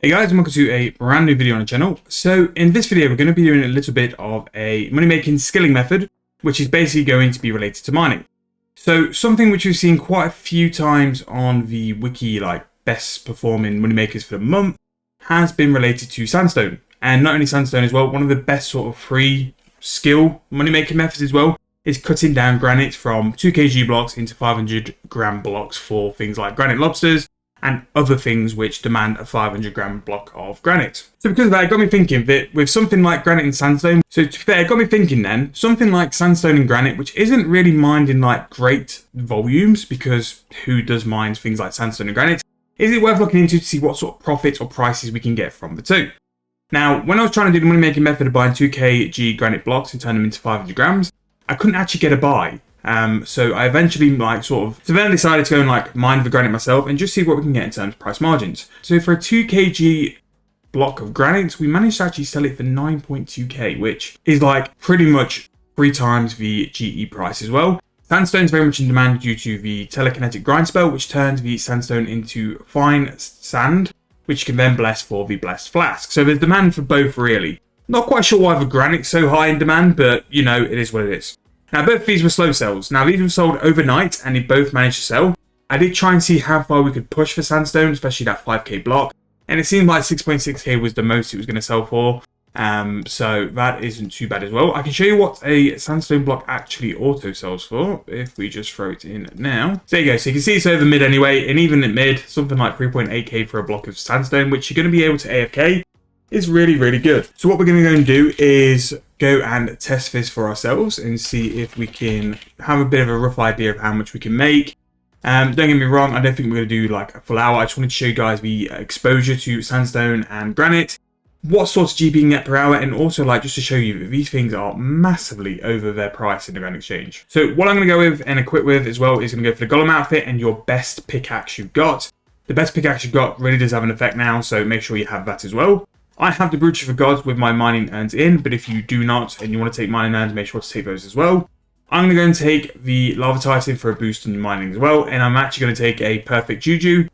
Hey guys, and welcome to a brand new video on the channel. So in this video, we're going to be doing a little bit of a money-making skilling method, which is basically going to be related to mining. So something which we've seen quite a few times on the wiki, like best performing money makers for the month, has been related to Sandstone. And not only Sandstone as well, one of the best sort of free skill money-making methods as well is cutting down granite from 2 kg blocks into 500 gram blocks for things like granite lobsters and other things which demand a 500 gram block of granite. So because of that, it got me thinking that with something like granite and sandstone, so to be fair, it got me thinking then, something like sandstone and granite, which isn't really mined in like great volumes, because who does mine things like sandstone and granite, is it worth looking into to see what sort of profits or prices we can get from the two? Now, when I was trying to do the money making method of buying 2 kg granite blocks and turn them into 500 grams, I couldn't actually get a buy. So I eventually decided to go and mine the granite myself and just see what we can get in terms of price margins. So for a 2 kg block of granite, we managed to actually sell it for 9.2k, which is like pretty much 3 times the GE price as well. Sandstone is very much in demand due to the telekinetic grind spell, which turns the sandstone into fine sand, which you can then bless for the blessed flask. So there's demand for both really. Not quite sure why the granite's so high in demand, but you know, it is what it is. Now, both of these were slow sells. Now, these were sold overnight, and they both managed to sell. I did try and see how far we could push for Sandstone, especially that 5k block, and it seemed like 6.6k was the most it was going to sell for. So that isn't too bad as well. I can show you what a Sandstone block actually auto sells for, if we just throw it in now. So there you go. So you can see it's over mid anyway, and even at mid, something like 3.8k for a block of Sandstone, which you're going to be able to AFK. Is really, really good. So what we're going to go and do is go and test this for ourselves and see if we can have a bit of a rough idea of how much we can make. Don't get me wrong, I don't think we're going to do like a full hour. I just wanted to show you guys the exposure to sandstone and granite, what sort of GP you can get per hour, and also like just to show you that these things are massively over their price in the Granite Exchange. So what I'm going to go with and equip with as well is going to go for the Golem outfit and your best pickaxe you've got. The best pickaxe you've got really does have an effect now, so make sure you have that as well. I have the Brooch for Gods with my mining urns in, but if you do not and you want to take mining urns, make sure to take those as well. I'm going to go and take the Lava Titan for a boost on your mining as well, and I'm actually going to take a Perfect Juju.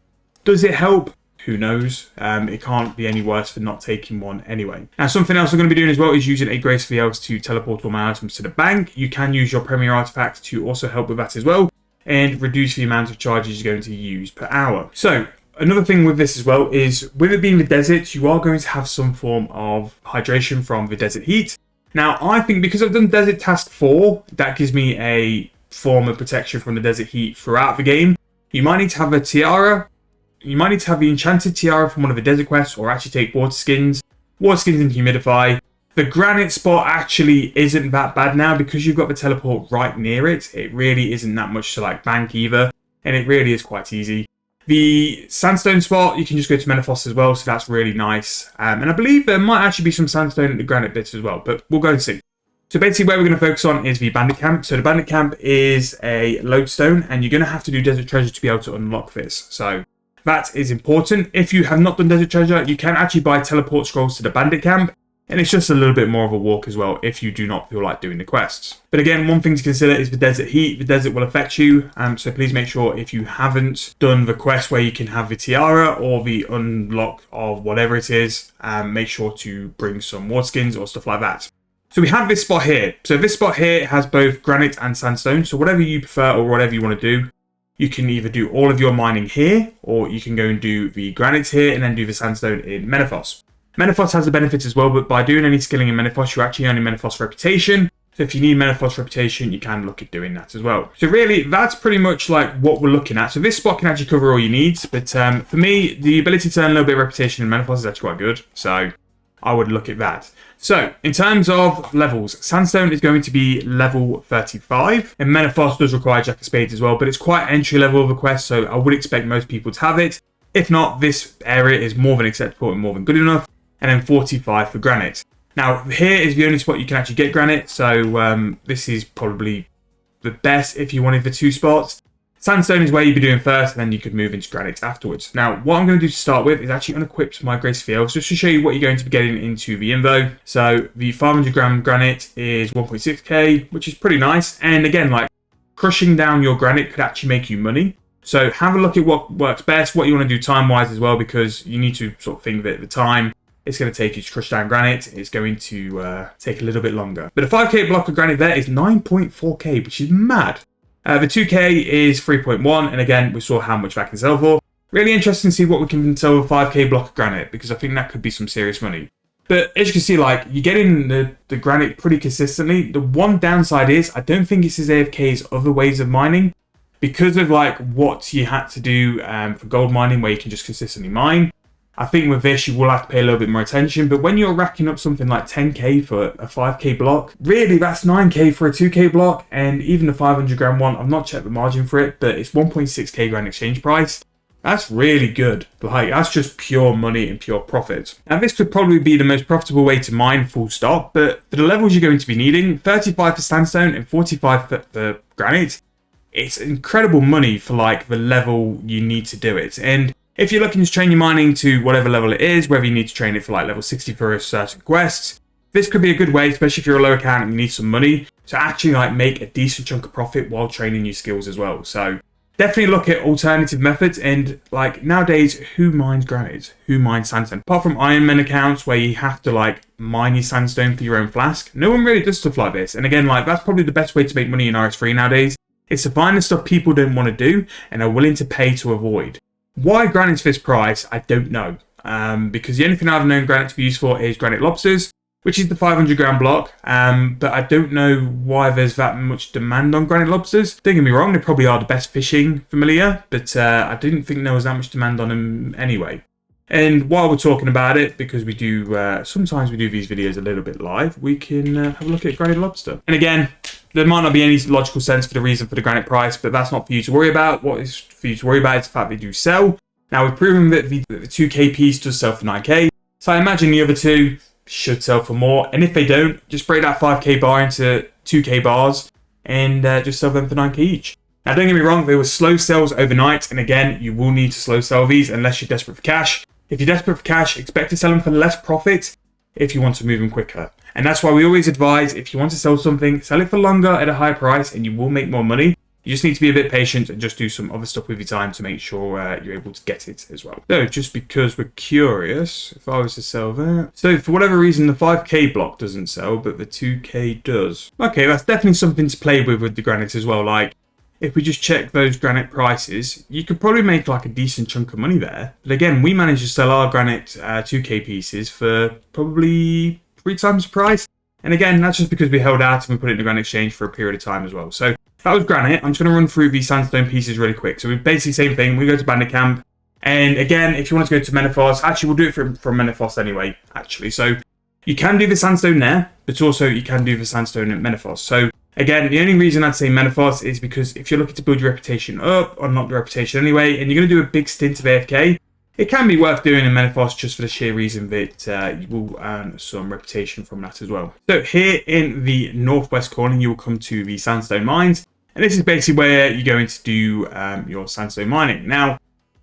Does it help? Who knows? It can't be any worse for not taking one anyway. Now, something else I'm going to be doing as well is using a Grace VLs to teleport all my items to the bank. You can use your Premier Artifact to also help with that as well, and reduce the amount of charges you're going to use per hour. So, another thing with this as well is, with it being the desert, you are going to have some form of hydration from the desert heat. Now, I think because I've done Desert Task 4, that gives me a form of protection from the desert heat throughout the game. You might need to have a tiara. You might need to have the enchanted tiara from one of the desert quests, or actually take water skins and humidify. The granite spot actually isn't that bad now because you've got the teleport right near it. It really isn't that much to like bank either, and it really is quite easy. The sandstone spot, you can just go to Menethos as well, so that's really nice. And I believe there might actually be some sandstone at the granite bits as well, but we'll go and see. So basically where we're going to focus on is the bandit camp. So the bandit camp is a lodestone, and you're going to have to do desert treasure to be able to unlock this. So that is important. If you have not done desert treasure, you can actually buy teleport scrolls to the bandit camp. And it's just a little bit more of a walk as well if you do not feel like doing the quests. But again, one thing to consider is the desert heat. The desert will affect you, so please make sure if you haven't done the quest where you can have the tiara or the unlock of whatever it is, make sure to bring some water skins or stuff like that. So we have this spot here. So this spot here has both granite and sandstone. So whatever you prefer or whatever you want to do, you can either do all of your mining here, or you can go and do the granite here and then do the sandstone in Menethos. Menethos has the benefits as well, but by doing any skilling in Menethos, you're actually earning Menethos reputation. So if you need Menethos reputation, you can look at doing that as well. So really, that's pretty much like what we're looking at. So this spot can actually cover all your needs, but for me, the ability to earn a little bit of reputation in Menethos is actually quite good. So I would look at that. So in terms of levels, Sandstone is going to be level 35, and Menethos does require Jack of Spades as well, but it's quite entry level of a quest, so I would expect most people to have it. If not, this area is more than acceptable and more than good enough. And then 45 for granite. Now, here is the only spot you can actually get granite, so this is probably the best if you wanted the 2 spots. Sandstone is where you'd be doing first, and then you could move into granite afterwards. Now, what I'm going to do to start with is actually unequip my Grace Fields, just to show you what you're going to be getting into the info. So, the 500 gram granite is 1.6k, which is pretty nice. And again, like, crushing down your granite could actually make you money. So have a look at what works best, what you want to do time-wise as well, because you need to sort of think of it at the time it's going to take you to crush down granite. It's going to take a little bit longer. But a 5k block of granite there is 9.4k, which is mad. The 2k is 3.1, and again, we saw how much that can sell for. Really interesting to see what we can sell with a 5k block of granite, because I think that could be some serious money. But as you can see, like, you're getting the granite pretty consistently. The one downside is I don't think it's as AFK as other ways of mining, because of like what you had to do for gold mining, where you can just consistently mine. I think with this, you will have to pay a little bit more attention. But when you're racking up something like 10k for a 5k block, really that's 9k for a 2k block. And even the 500 grand one, I've not checked the margin for it, but it's 1.6k grand exchange price. That's really good. Like, that's just pure money and pure profit. Now, this could probably be the most profitable way to mine, full stop. But for the levels you're going to be needing, 35 for sandstone and 45 for granite, it's incredible money for like the level you need to do it. And if you're looking to train your mining to whatever level it is, whether you need to train it for like level 60 for a certain quest, this could be a good way, especially if you're a low account and you need some money, to actually like make a decent chunk of profit while training your skills as well. So definitely look at alternative methods. And like nowadays, who mines granite? Who mines sandstone? Apart from Iron Man accounts where you have to like mine your sandstone for your own flask, no one really does stuff like this. And again, like that's probably the best way to make money in RS3 nowadays. It's to find the stuff people don't want to do and are willing to pay to avoid. Why granite's this price, I don't know. Because the only thing I've known granite to be used for is granite lobsters, which is the 500 grand block. But I don't know why there's that much demand on granite lobsters. Don't get me wrong, they probably are the best fishing familiar, but I didn't think there was that much demand on them anyway. And while we're talking about it, because we do, sometimes we do these videos a little bit live, we can have a look at granite lobster. And again, there might not be any logical sense for the reason for the granite price, but that's not for you to worry about. What is for you to worry about is the fact they do sell. Now, we've proven that the 2k piece does sell for 9k, so I imagine the other two should sell for more. And if they don't, just break that 5k bar into 2k bars and just sell them for 9k each. Now, don't get me wrong, there were slow sales overnight, and again, you will need to slow sell these unless you're desperate for cash. If you're desperate for cash, expect to sell them for less profit if you want to move them quicker. And that's why we always advise, if you want to sell something, sell it for longer at a high price and you will make more money. You just need to be a bit patient and just do some other stuff with your time to make sure you're able to get it as well. So just because we're curious, if I was to sell that. So for whatever reason, the 5k block doesn't sell, but the 2k does. Okay, that's definitely something to play with the granite as well. Like, if we just check those granite prices, you could probably make like a decent chunk of money there. But again, we managed to sell our granite 2k pieces for probably 3 times the price. And again, that's just because we held out and we put it in the granite exchange for a period of time as well. So that was granite. I'm just going to run through these sandstone pieces really quick. So we basically same thing. We go to Bandit Camp. And again, if you want to go to Menethos, actually we'll do it from Menethos anyway, actually. So you can do the sandstone there, but also you can do the sandstone at Menethos. So again, the only reason I'd say Menethos is because if you're looking to build your reputation up, or not your reputation anyway, and you're going to do a big stint of AFK, it can be worth doing in Menethos just for the sheer reason that you will earn some reputation from that as well. So here in the northwest corner, you will come to the sandstone mines, and this is basically where you're going to do your sandstone mining. Now,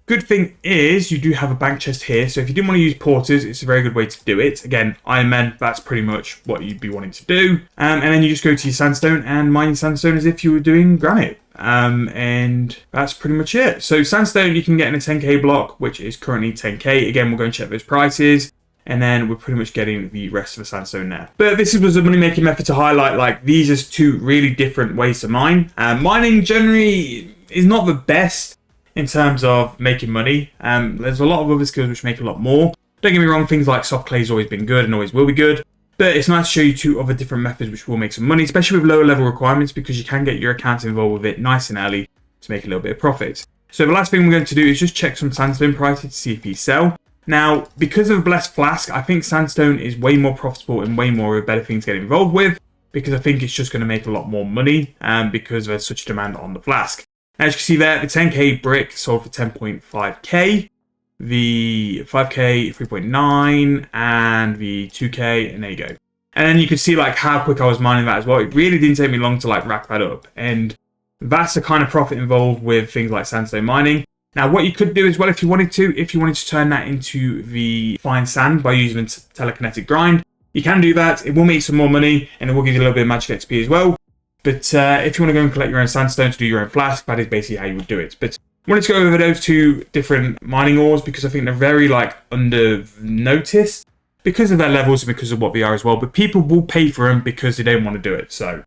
good thing is you do have a bank chest here, so if you didn't want to use porters, it's a very good way to do it. Again, Iron Man, that's pretty much what you'd be wanting to do. And then you just go to your sandstone and mine sandstone as if you were doing granite. And that's pretty much it. So sandstone you can get in a 10k block, which is currently 10k. Again, we'll go and check those prices. And then we're pretty much getting the rest of the sandstone there. But this was a money-making method to highlight, like, these are 2 really different ways to mine. Mining generally is not the best in terms of making money. There's a lot of other skills which make a lot more. Don't get me wrong, things like soft clay's always been good and always will be good. But it's nice to show you 2 other different methods which will make some money, especially with lower level requirements, because you can get your account involved with it nice and early to make a little bit of profit. So the last thing we're going to do is just check some sandstone prices to see if these sell. Now, because of Blessed Flask, I think sandstone is way more profitable and way more of a better thing to get involved with, because I think it's just going to make a lot more money because there's such demand on the flask. As you can see there, the 10k brick sold for 10.5k. The 5k 3.9 and the 2k, and there you go. And then you can see like how quick I was mining that as well. It really didn't take me long to like rack that up, and that's the kind of profit involved with things like sandstone mining. Now what you could do as well, if you wanted to turn that into the fine sand by using a telekinetic grind, you can do that. It will make some more money and it will give you a little bit of magic XP as well. But if you want to go and collect your own sandstone to do your own flask, that is basically how you would do it. But I wanted to go over those two different mining ores because I think they're very like under noticed because of their levels and because of what they are as well. But people will pay for them because they don't want to do it. So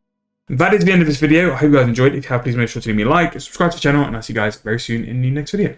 that is the end of this video. I hope you guys enjoyed. If you have, please make sure to leave me a like, subscribe to the channel, and I'll see you guys very soon in the next video.